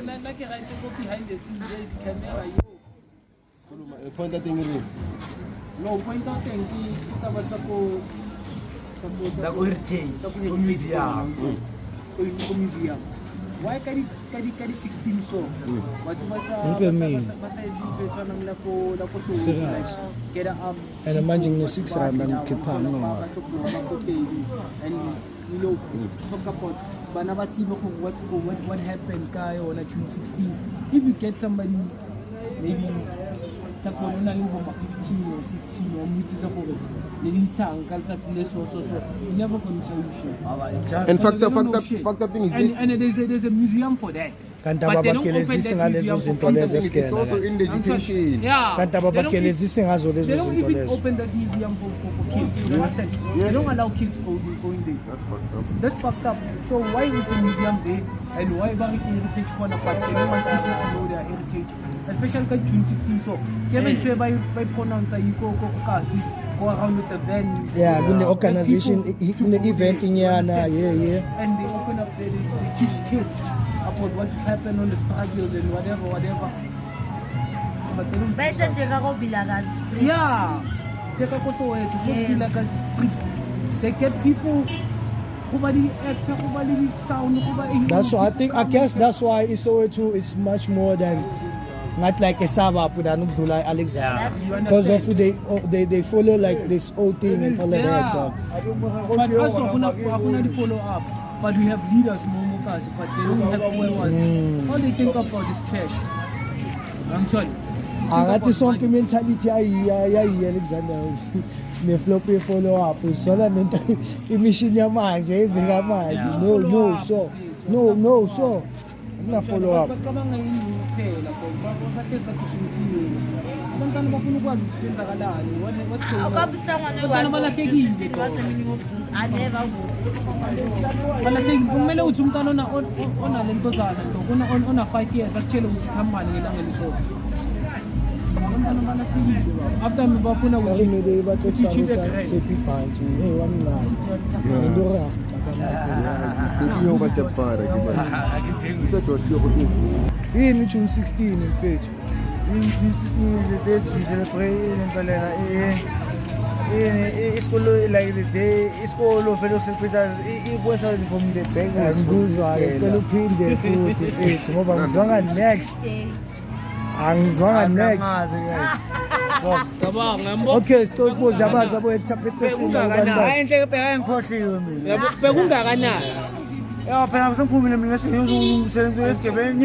like right go behind the scene there the camera yo Point that thing in. no point that thing kita baca ko museum. Museum. Why can 16 so? What's And imagine the 6 rand and keep on. And you know, talk about what happened guy on a June 16. If you get somebody maybe 15 or 16 or which is a whole they didn't so you never gonna tell you shit. And fucked up thing is this. And there's a museum for that. Kanta babakelezisi ngalezo zinto lezo It's esikela. also in the education. Yeah. Kanta babakelezisi ngazo They lezo don't zinto even lezo. open that museum for kids. You understand? They don't allow kids go in there. That's fucked up. That's fucked up. So why is the museum there? And why Barrick Heritage Corner Park? They don't want people to know their heritage. Especially like June 16. So Kevin sure by pronounce go around with the then. Yeah, in the organization, in the event in Yana, yeah. And they open up they teach kids about what happened on the struggle and whatever. But they don't. Yeah. Take a street. They get people who sound. That's why I guess that's why it's Soweto. It's much more than not like a Sabah with Anubdullah Alexander. Because of they follow like this old thing and all of that. But also follow up. But we have leaders, Momokas, but they don't have followers. All they think about is cash. I'm sorry. Angathi sonke mentality ayi Alexander sine flop follow up sola nento imishini yamanje ezika manje no so na follow up Bacabanga yini kuphela bahlezi bagijimisiwe abantwana bafuna ukwazi ukuthi kwenzakalani what's going on abantwana balahlekile balahlekile kumele uthi umntwana ona lentozana nto ona 5 years akutshele ukuthi khambani ngelanga lisodwa after me bafuna ukuthi ngeke bathotshisa sepibhanji hey wamncane into ra You over step further. in June 16 mfethu In June 16 is the day to celebrate isikolo like the day isikolo vele celebrate ikwenza from the beggars ngizwa ngicela uphinde futhi ethi ngoba ngizwanga next angizwanga next okay sicobuzza abaza boyethaphethesini hayi inhleke bheka ngikhohliwe mina bekungakanani phela ngisemphumile mina ngisebenza esigebengu